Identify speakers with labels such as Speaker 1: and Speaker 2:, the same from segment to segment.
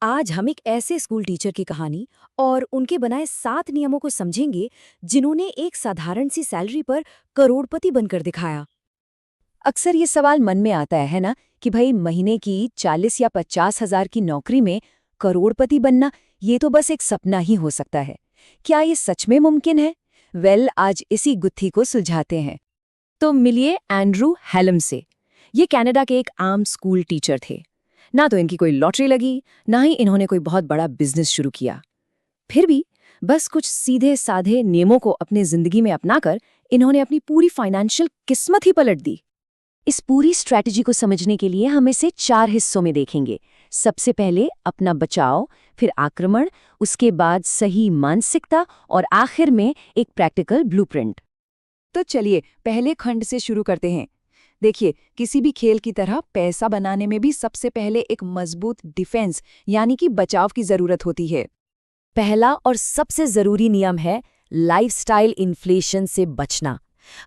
Speaker 1: आज हम एक ऐसे स्कूल टीचर की कहानी और उनके बनाए 7 नियमों को समझेंगे जिन्होंने एक साधारण सी सैलरी पर करोड़पति बनकर दिखाया।
Speaker 2: अक्सर ये सवाल मन में आता है ना कि भाई महीने की 40 या 50 हजार की नौकरी में करोड़पति बनना ये तो बस एक सपना ही हो सकता है। क्या ये सच में मुमकिन है? आज इसी गुत्थी को सुलझाते हैं। तो मिलिए एंड्रू हैलम से। ये कनाडा के एक आम स्कूल टीचर थे। ना तो इनकी कोई लॉटरी लगी, ना ही इन्होंने कोई बहुत बड़ा बिजनेस शुरू किया। फिर भी बस कुछ सीधे साधे नियमों को अपने जिंदगी में अपनाकर इन्होंने अपनी पूरी फाइनेंशियल किस्मत ही पलट दी। इस पूरी स्ट्रैटेजी को समझने के लिए हम इसे 4 हिस्सों में देखेंगे। सबसे पहले अपना बचाव, फिर आक्रमण, उसके बाद सही मानसिकता और आखिर में एक प्रैक्टिकल ब्लूप्रिंट। तो चलिए पहले खंड से शुरू करते हैं। देखिए, किसी भी खेल की तरह पैसा बनाने में भी सबसे पहले एक मजबूत डिफेंस यानी कि बचाव की जरूरत होती है।
Speaker 1: पहला और सबसे जरूरी नियम है लाइफस्टाइल इन्फ्लेशन से बचना।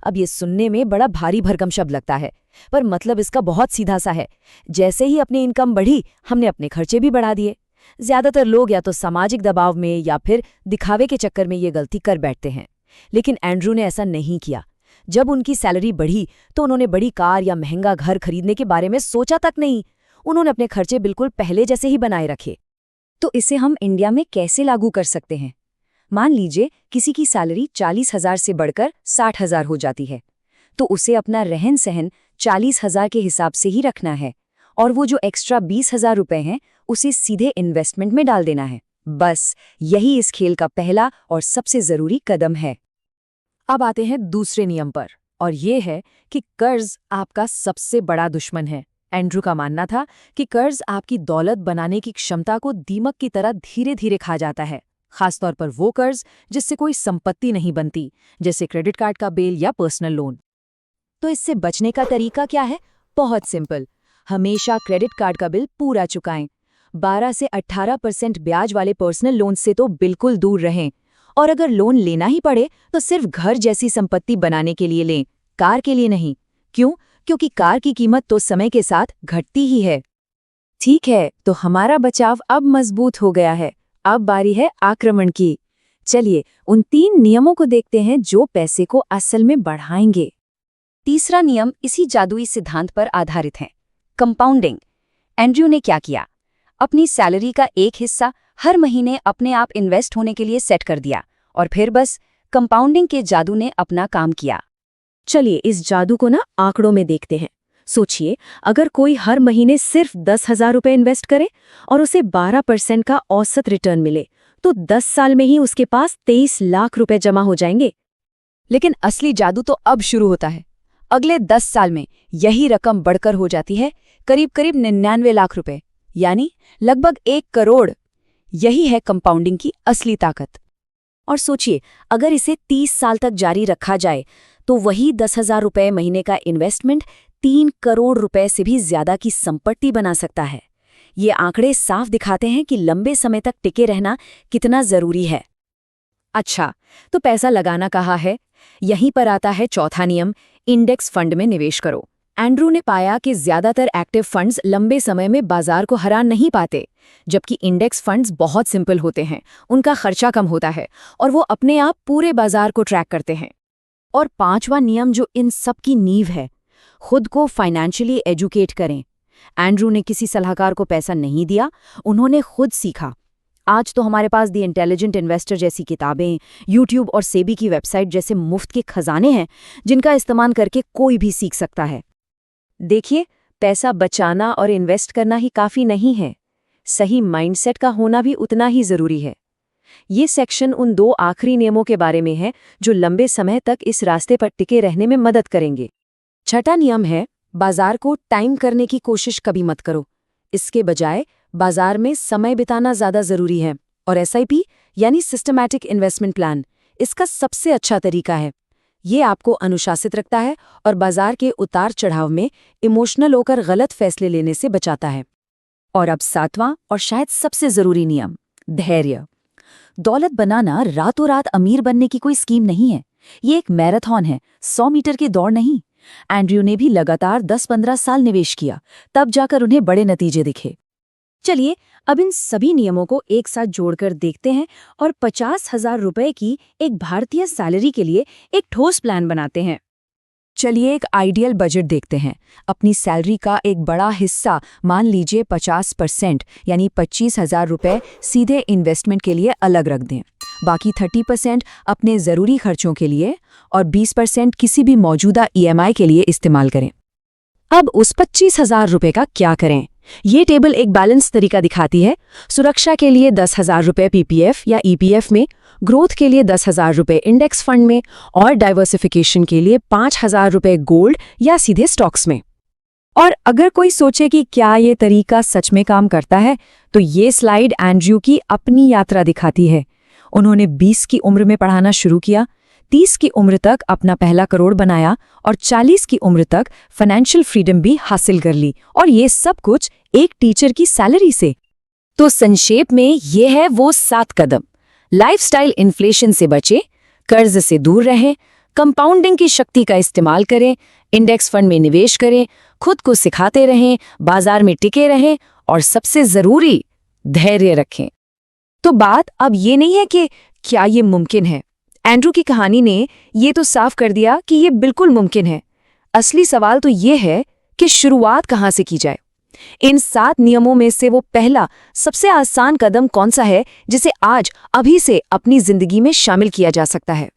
Speaker 1: अब ये सुनने में बड़ा भारी भरकम शब्द लगता है, पर मतलब इसका बहुत सीधा सा है। जैसे ही अपनी इनकम बढ़ी, हमने अपने खर्चे भी बढ़ा दिए। ज्यादातर लोग या तो सामाजिक दबाव में या फिर दिखावे के चक्कर में ये गलती कर बैठते हैं, लेकिन एंड्रू ने ऐसा नहीं किया। जब उनकी सैलरी बढ़ी तो उन्होंने बड़ी कार या महंगा घर खरीदने के बारे में सोचा तक नहीं। उन्होंने अपने खर्चे बिल्कुल पहले जैसे ही बनाए रखे।
Speaker 2: तो इसे हम इंडिया में कैसे लागू कर सकते हैं? मान लीजिए किसी की सैलरी 40,000 से बढ़कर 60,000 हो जाती है, तो उसे अपना रहन सहन 40,000 के हिसाब से ही रखना है, और वो जो एक्स्ट्रा 20,000 रुपए हैं उसे सीधे इन्वेस्टमेंट में डाल देना है। बस यही इस खेल का पहला और सबसे जरूरी कदम है।
Speaker 1: अब आते हैं दूसरे नियम पर, और ये है कि कर्ज आपका सबसे बड़ा दुश्मन है। एंड्रू का मानना था कि कर्ज आपकी दौलत बनाने की क्षमता को दीमक की तरह धीरे धीरे खा जाता है, खासतौर पर वो कर्ज जिससे कोई संपत्ति नहीं बनती, जैसे क्रेडिट कार्ड का बिल या पर्सनल लोन।
Speaker 2: तो इससे बचने का तरीका क्या है? बहुत सिंपल। हमेशा क्रेडिट कार्ड का बिल पूरा चुकाएं। 12 से 18% ब्याज वाले पर्सनल लोन से तो बिल्कुल दूर रहें। और अगर लोन लेना ही पड़े तो सिर्फ घर जैसी संपत्ति बनाने के लिए लें, कार के लिए नहीं। क्यों? क्योंकि कार की कीमत तो समय के साथ घटती ही है। ठीक है, तो हमारा बचाव अब मजबूत हो गया है। अब बारी है आक्रमण की। चलिए उन 3 नियमों को देखते हैं जो पैसे को असल में बढ़ाएंगे। तीसरा नियम इसी जादुई सिद्धांत पर आधारित है, कंपाउंडिंग। एंड्रू ने क्या किया? अपनी सैलरी का एक हिस्सा हर महीने अपने आप इन्वेस्ट होने के लिए सेट कर दिया, और फिर बस कंपाउंडिंग के जादू ने अपना काम किया।
Speaker 1: चलिए इस जादू को आंकड़ों में देखते हैं। सोचिए, अगर कोई हर महीने सिर्फ 10,000 रुपए इन्वेस्ट करे और उसे 12% का औसत रिटर्न मिले, तो 10 साल में ही उसके पास 23 लाख रुपए जमा हो जाएंगे।
Speaker 2: लेकिन असली जादू तो अब शुरू होता है। अगले 10 साल में यही रकम बढ़कर हो जाती है करीब 99 लाख रुपए, यानी लगभग 1 करोड़। यही है कंपाउंडिंग की असली ताकत।
Speaker 1: और सोचिए, अगर इसे 30 साल तक जारी रखा जाए तो वही 10,000 रुपए महीने का इन्वेस्टमेंट 3 करोड़ रुपए से भी ज्यादा की संपत्ति बना सकता है। ये आंकड़े साफ दिखाते हैं कि लंबे समय तक टिके रहना कितना जरूरी है। अच्छा, तो पैसा लगाना कहाँ है? यहीं पर आता है चौथा नियम, इंडेक्स फंड में निवेश करो। एंड्रू ने पाया कि ज्यादातर एक्टिव फंड्स लंबे समय में बाजार को हरा नहीं पाते, जबकि इंडेक्स फंड्स बहुत सिंपल होते हैं, उनका खर्चा कम होता है और वो अपने आप पूरे बाजार को ट्रैक करते हैं। और 5वां नियम जो इन सब की नींव है, खुद को फाइनेंशियली एजुकेट करें। एंड्रू ने किसी सलाहकार को पैसा नहीं दिया, उन्होंने खुद सीखा। आज तो हमारे पास द इंटेलिजेंट इन्वेस्टर जैसी किताबें, यूट्यूब और सेबी की वेबसाइट जैसे मुफ्त के खजाने हैं जिनका इस्तेमाल करके कोई भी सीख सकता है।
Speaker 2: देखिए, पैसा बचाना और इन्वेस्ट करना ही काफी नहीं है, सही माइंडसेट का होना भी उतना ही जरूरी है। ये सेक्शन उन 2 आखिरी नियमों के बारे में है जो लंबे समय तक इस रास्ते पर टिके रहने में मदद करेंगे।
Speaker 1: छठा नियम है, बाजार को टाइम करने की कोशिश कभी मत करो। इसके बजाय बाजार में समय बिताना ज्यादा जरूरी है, और SIP यानी सिस्टमैटिक इन्वेस्टमेंट प्लान इसका सबसे अच्छा तरीका है। ये आपको अनुशासित रखता है और बाजार के उतार चढ़ाव में इमोशनल होकर गलत फैसले लेने से बचाता है।
Speaker 2: और अब 7वां और शायद सबसे जरूरी नियम, धैर्य। दौलत बनाना रातों रात अमीर बनने की कोई स्कीम नहीं है। ये एक मैराथन है, 100 मीटर की दौड़ नहीं। एंड्रू ने भी लगातार 10-15 साल निवेश किया, तब जाकर उन्हें बड़े नतीजे दिखे। चलिए
Speaker 1: अब इन सभी नियमों को एक साथ जोड़कर देखते हैं और 50,000 रुपए की एक भारतीय सैलरी के लिए एक ठोस प्लान बनाते हैं।
Speaker 2: चलिए एक आइडियल बजट देखते हैं। अपनी सैलरी का एक बड़ा हिस्सा, मान लीजिए 50% यानी 25,000 रुपये सीधे इन्वेस्टमेंट के लिए अलग रख दें। बाकी 30% अपने ज़रूरी खर्चों के लिए और 20% किसी भी मौजूदा EMI के लिए इस्तेमाल करें। अब उस 25,000 रुपये का क्या करें? ये टेबल एक बैलेंस तरीका दिखाती है। सुरक्षा के लिए 10,000 रुपये PPF या EPF में, ग्रोथ के लिए 10,000 रुपये इंडेक्स फंड में और डाइवर्सिफिकेशन के लिए 5,000 रुपये गोल्ड या सीधे स्टॉक्स में। और अगर कोई सोचे कि क्या ये तरीका सच में काम करता है, तो ये स्लाइड एंड्रयू की अपनी यात्रा दिखाती है। उन्होंने 20 की उम्र में पढ़ाना शुरू किया, 30 की उम्र तक अपना पहला करोड़ बनाया और 40 की उम्र तक फाइनेंशियल फ्रीडम भी हासिल कर ली, और ये सब कुछ एक टीचर की सैलरी से। तो संक्षेप में ये है वो 7 कदम। लाइफस्टाइल इन्फ्लेशन से बचें, कर्ज से दूर रहें, कंपाउंडिंग की शक्ति का इस्तेमाल करें, इंडेक्स फंड में निवेश करें, खुद को सिखाते रहें, बाजार में टिके रहें और सबसे जरूरी धैर्य रखें। तो बात अब ये नहीं है कि क्या ये मुमकिन है। एंड्रू की कहानी ने ये तो साफ कर दिया कि ये बिल्कुल मुमकिन है। असली सवाल तो ये है कि शुरुआत कहाँ से की जाए। इन 7 नियमों में से वो पहला, सबसे आसान कदम कौन सा है जिसे आज अभी से अपनी जिंदगी में शामिल किया जा सकता है?